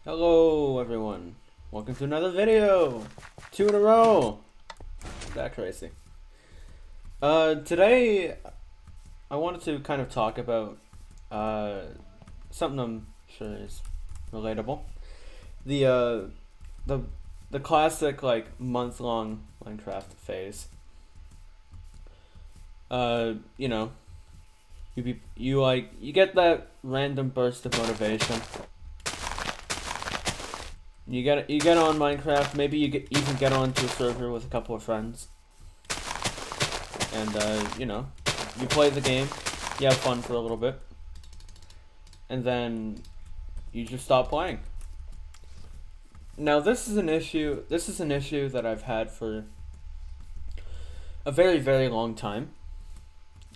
Hello everyone, welcome to another video. 2 in a row. That crazy. Today I wanted to kind of talk about something I'm sure is relatable. The classic like month-long Minecraft phase. You know, you get that random burst of motivation. You get on Minecraft. Maybe even get onto a server with a couple of friends, and you play the game. You have fun for a little bit, and then you just stop playing. Now this is an issue. This is an issue that I've had for a very, very long time.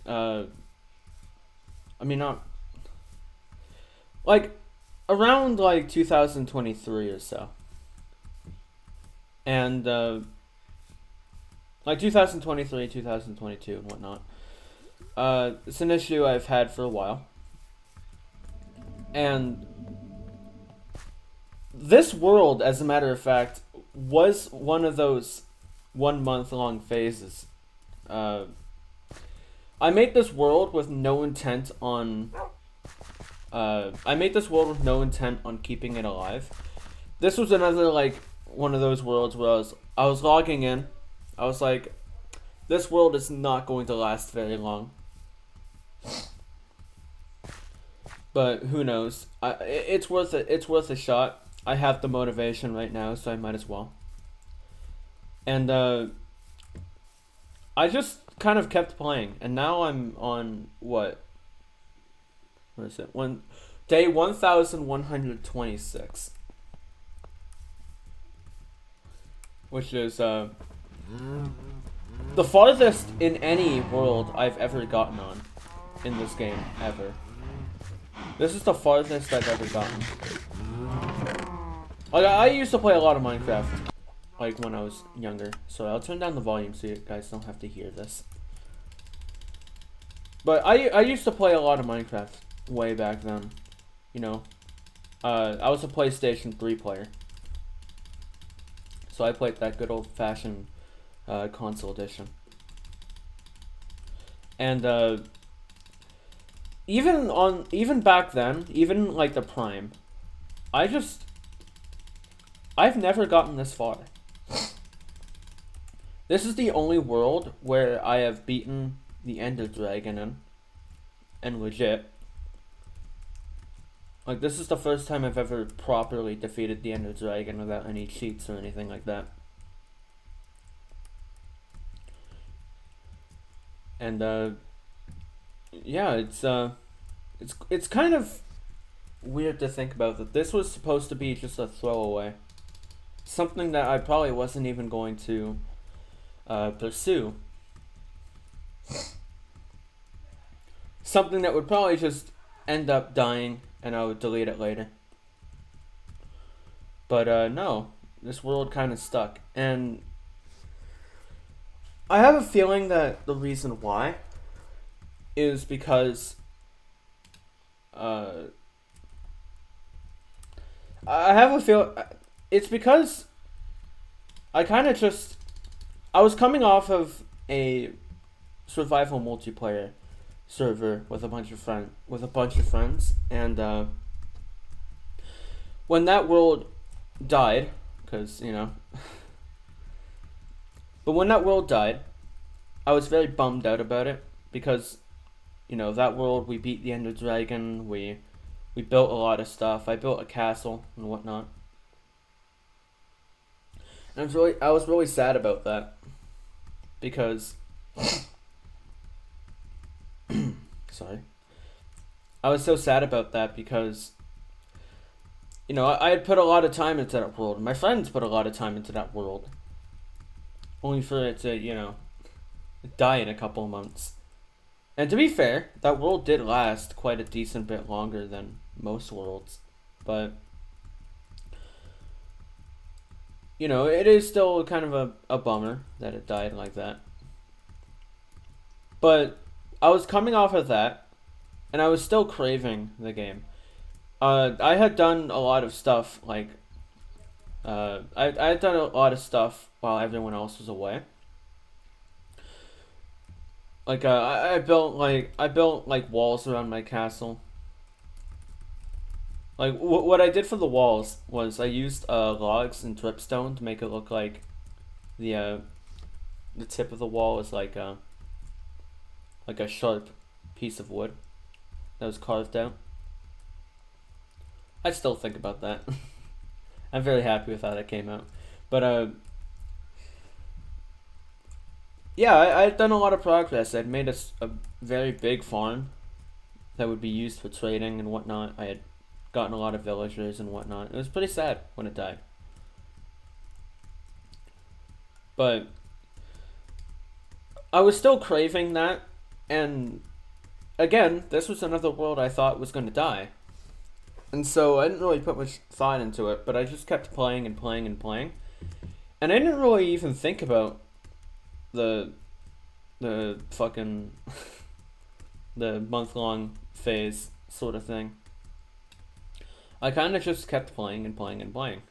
I mean, not like around like 2023 or so, and like 2023, 2022, and whatnot. It's an issue I've had for a while, and this world, as a matter of fact, was one of those 1 month long phases. I made this world with no intent on keeping it alive. This was another like one of those worlds where I was logging in. I was like, this world is not going to last very long. But who knows? It's worth it. It's worth a shot. I have the motivation right now, so I might as well. And I just kind of kept playing, and now I'm on what is it? Day 1126, which is the farthest in any world I've ever gotten on in this game ever. This is the farthest I've ever gotten. Like, I used to play a lot of Minecraft, like when I was younger, so I'll turn down the volume so you guys don't have to hear this. But I used to play a lot of Minecraft way back then, you know. I was a PlayStation 3 player, so I played that good old-fashioned console edition. And even back then, even like the Prime, I've never gotten this far. This is the only world where I have beaten the Ender Dragon in, and legit. Like, this is the first time I've ever properly defeated the Ender Dragon without any cheats or anything like that. And yeah, it's kind of weird to think about that this was supposed to be just a throwaway. Something that I probably wasn't even going to pursue. Something that would probably just end up dying and I would delete it later. But no, this world kind of stuck. And I have a feeling that the reason why is because I have a feel it's because I was coming off of a survival multiplayer server with a bunch of friends, and when that world died, because but when that world died, I was very bummed out about it because that world, we beat the Ender Dragon, we built a lot of stuff. I built a castle and whatnot. And I was really sad about that because sorry. I was so sad about that because I had put a lot of time into that world. My friends put a lot of time into that world. Only for it to, die in a couple of months. And to be fair, that world did last quite a decent bit longer than most worlds. But it is still kind of a bummer that it died like that. But I was coming off of that, and I was still craving the game. I had done a lot of stuff like I had done a lot of stuff while everyone else was away. Like I built like walls around my castle. Like what I did for the walls was I used logs and dripstone to make it look like the tip of the wall is like a sharp piece of wood that was carved out. I still think about that. I'm very happy with how that came out. But yeah, I'd done a lot of progress. I'd made a very big farm that would be used for trading and whatnot. I had gotten a lot of villagers and whatnot. It was pretty sad when it died. But I was still craving that, and again, this was another world I thought was going to die. And so I didn't really put much thought into it, but I just kept playing and playing and playing. And I didn't really even think about the fucking the month-long phase sort of thing. I kind of just kept playing and playing and playing.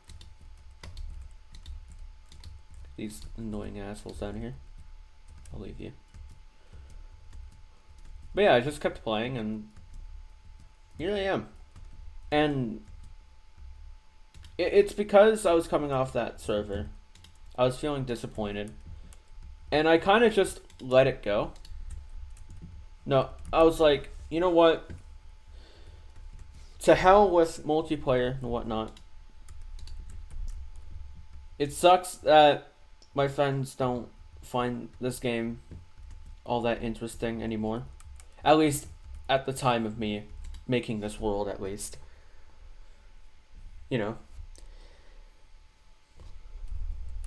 These annoying assholes down here. I'll leave you. But yeah, I just kept playing, and here I am. And it's because I was coming off that server. I was feeling disappointed. And I kind of just let it go. No, I was like, you know what? To hell with multiplayer and whatnot. It sucks that my friends don't find this game all that interesting anymore. At least at the time of me making this world, at least. You know.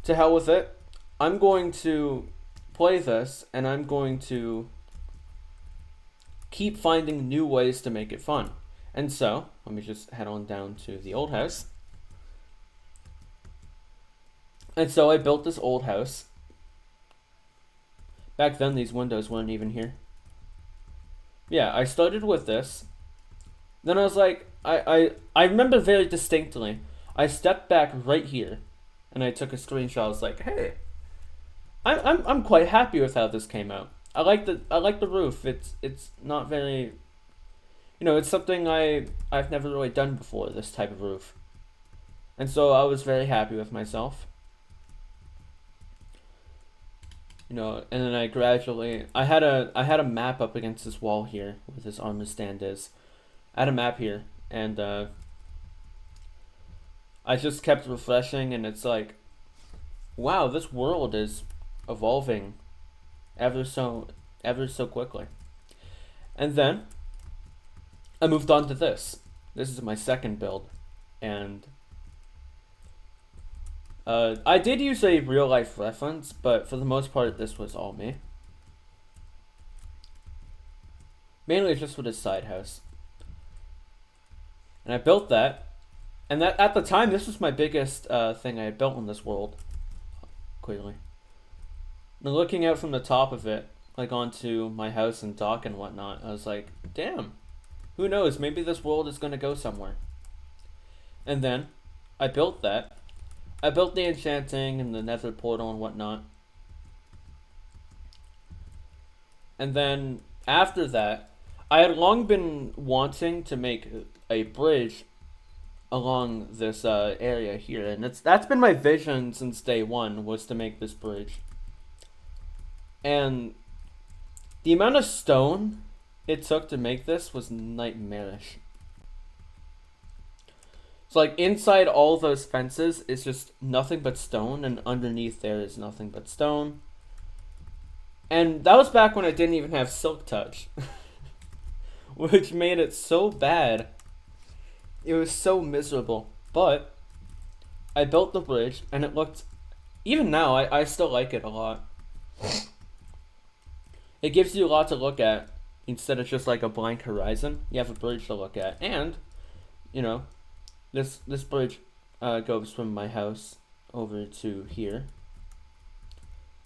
To hell with it. I'm going to play this, and I'm going to keep finding new ways to make it fun. And so, let me just head on down to the old house. And so I built this old house. Back then, these windows weren't even here. Yeah, I started with this. Then I was like, I remember very distinctly. I stepped back right here, and I took a screenshot. I was like, hey, I'm quite happy with how this came out. I like the roof. It's not very, it's something I've never really done before, this type of roof. And so I was very happy with myself. And then I gradually I had a map up against this wall here where this armor stand is. I had a map here, and I just kept refreshing, and it's like, wow, this world is evolving ever so quickly. And then I moved on to this. This is my second build, and I did use a real life reference, but for the most part this was all me. Mainly just for this side house. And I built that, and that at the time this was my biggest thing I had built in this world. Clearly. And looking out from the top of it, like onto my house and dock and whatnot, I was like, damn, who knows, maybe this world is gonna go somewhere. And then I built that. I built the enchanting and the nether portal and whatnot. And then after that, I had long been wanting to make a bridge along this area here, and that's been my vision since day one, was to make this bridge. And the amount of stone it took to make this was nightmarish. So like inside all those fences is just nothing but stone, and underneath there is nothing but stone. And that was back when I didn't even have silk touch. Which made it so bad. It was so miserable. But I built the bridge, and it looked, even now I still like it a lot. It gives you a lot to look at instead of just like a blank horizon. You have a bridge to look at, and this bridge goes from my house over to here.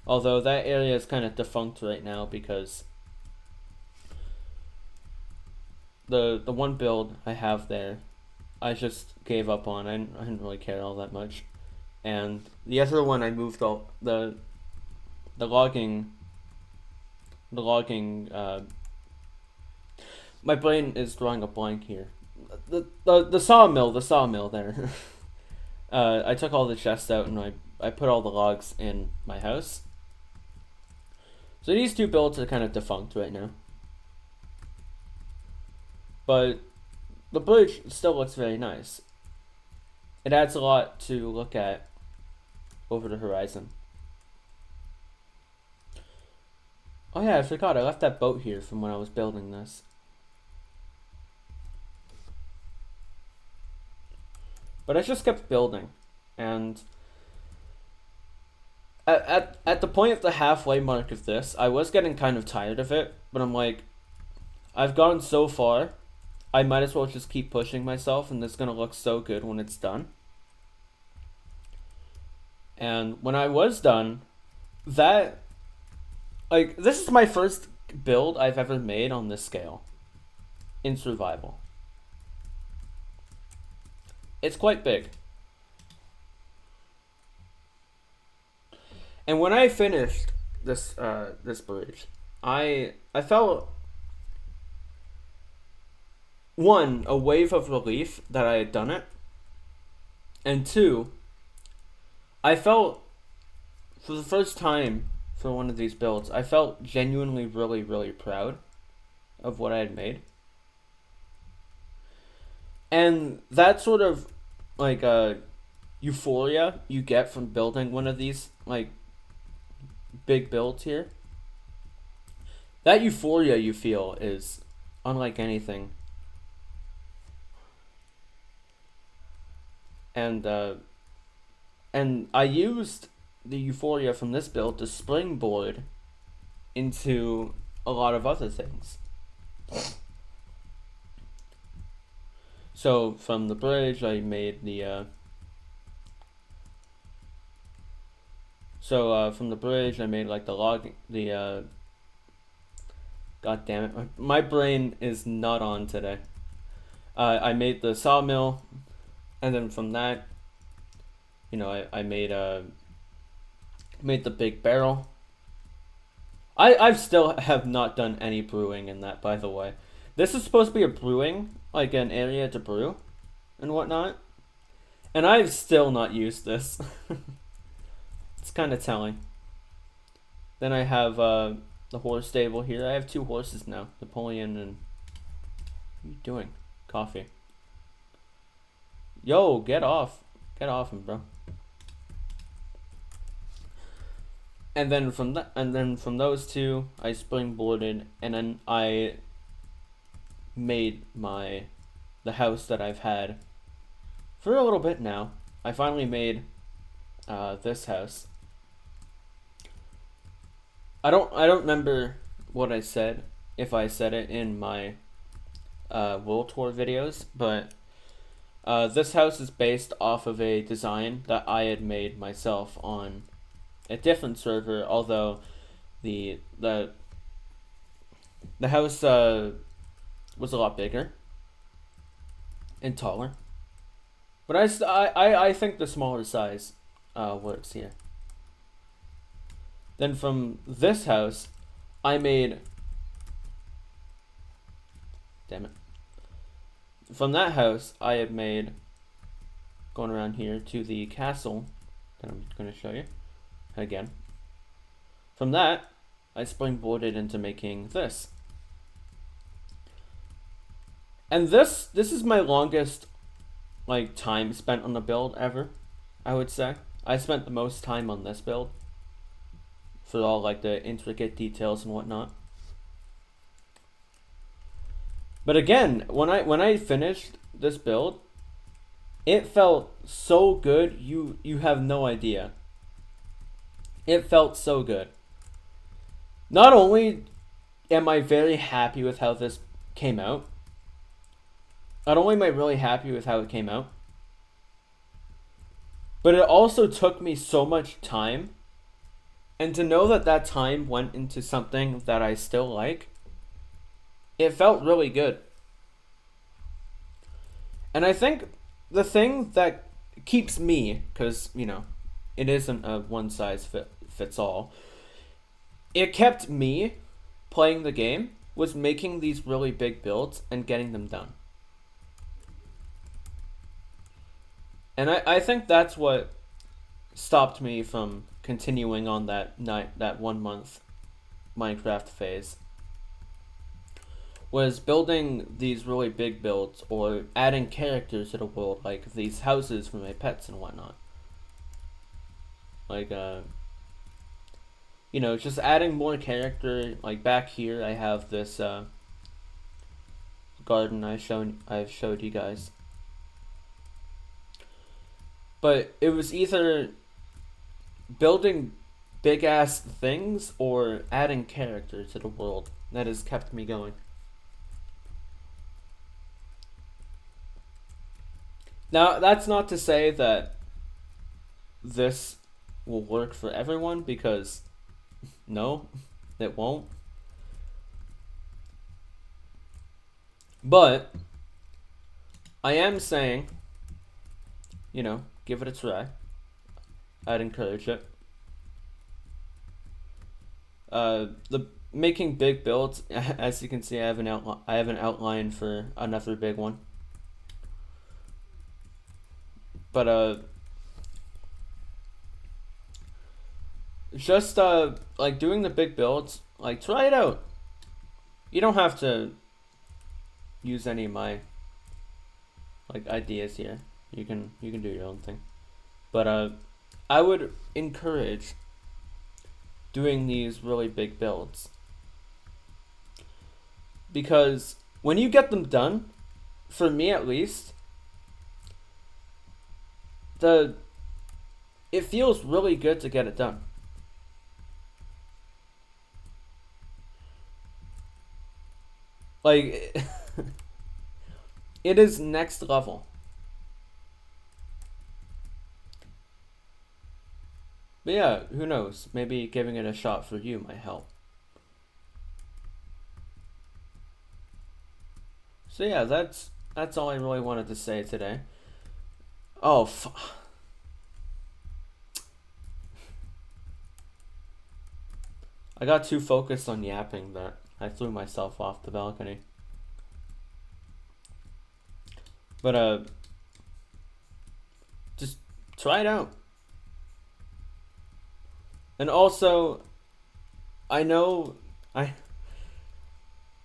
Although that area is kind of defunct right now because the one build I have there I just gave up on. I didn't really care all that much. And the other one I moved all the logging the logging my brain is drawing a blank here. The sawmill there. I took all the chests out and I put all the logs in my house. So these two builds are kind of defunct right now. But the bridge still looks very nice. It adds a lot to look at over the horizon. Oh yeah, I forgot. I left that boat here from when I was building this. But I just kept building. And at the point of the halfway mark of this, I was getting kind of tired of it. But I'm like, I've gone so far, I might as well just keep pushing myself, and it's going to look so good when it's done. And when I was done, that, like, this is my first build I've ever made on this scale in survival. It's quite big. And when I finished this this bridge, I felt, one, a wave of relief that I had done it, and two, I felt, for the first time for one of these builds, I felt genuinely really, really proud of what I had made. And that sort of, like, euphoria you get from building one of these, like, big builds here, that euphoria you feel is unlike anything. And I used the euphoria from this build to springboard into a lot of other things. So from the bridge, I made the from the bridge, I made, like, the log, god damn it, my brain is not on today. I made the sawmill, and then from that, you know, I made the big barrel. I still have not done any brewing in that, by the way. This is supposed to be a brewing, like an area to brew and whatnot, and I've still not used this. It's kind of telling. Then I have the horse stable here. I have 2 horses now, Napoleon and... What are you doing? Coffee. Yo, get off him, bro. And then from those 2, I springboarded, and then I made the house that I've had for a little bit now. I finally made this house. I don't remember what I said, if I said it in my world tour videos, but this house is based off of a design that I had made myself on a different server, although the house was a lot bigger and taller. But I think the smaller size works here. Then from this house, I made... Damn it. From that house, I had made, going around here to the castle that I'm going to show you again. From that, I springboarded into making this. And this is my longest, like, time spent on the build ever, I would say. I spent the most time on this build for all, like, the intricate details and whatnot. But again, when I finished this build, it felt so good, you have no idea. It felt so good. Not only am I very happy with how this came out, not only am I really happy with how it came out, but it also took me so much time, and to know that that time went into something that I still like, it felt really good. And I think the thing that keeps me, because, you know, it isn't a one size fits all, it kept me playing the game was making these really big builds and getting them done. And I think that's what stopped me from continuing on that 1 month Minecraft phase, was building these really big builds or adding characters to the world, like these houses for my pets and whatnot. Like, you know, just adding more character. Like back here, I have this garden I've showed you guys. But it was either building big ass things or adding character to the world that has kept me going. Now, that's not to say that this will work for everyone, because no, it won't. But I am saying, you know, give it a try. I'd encourage it. The making big builds, as you can see, I have an outline for another big one. But just like doing the big builds, like try it out. You don't have to use any of my like ideas here. You can do your own thing. But I would encourage doing these really big builds, because when you get them done, for me at least, it feels really good to get it done. Like it is next level. But yeah, who knows? Maybe giving it a shot for you might help. So yeah, that's all I really wanted to say today. Oh, I got too focused on yapping that I threw myself off the balcony. But just try it out. And also, I know I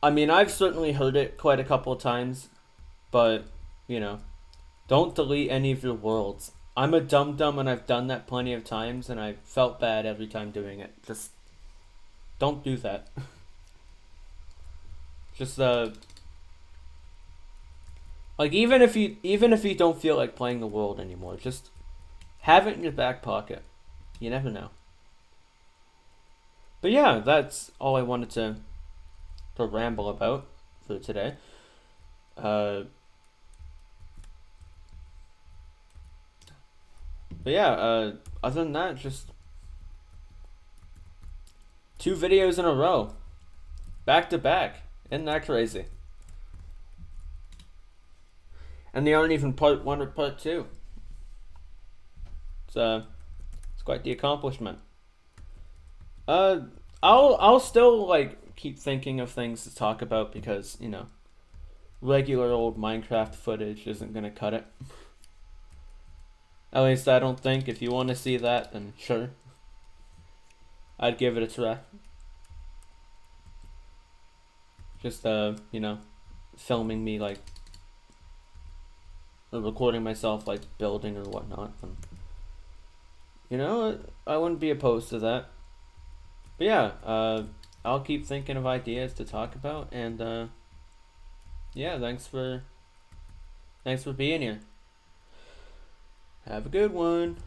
mean, I've certainly heard it quite a couple of times, but, you know, don't delete any of your worlds. I'm a dum-dum and I've done that plenty of times and I felt bad every time doing it. Just don't do that. Just like even if you don't feel like playing the world anymore, just have it in your back pocket. You never know. But yeah, that's all I wanted to ramble about for today. But yeah, other than that, just 2 videos in a row, back to back. Isn't that crazy? And they aren't even part 1 or part 2. It's quite the accomplishment. I'll still like keep thinking of things to talk about, because, you know, regular old Minecraft footage isn't gonna cut it. At least I don't think. If you want to see that, then sure, I'd give it a try. Just you know, filming me like, or recording myself like building or whatnot, and, you know, I wouldn't be opposed to that. But yeah, I'll keep thinking of ideas to talk about, and yeah, thanks for being here. Have a good one.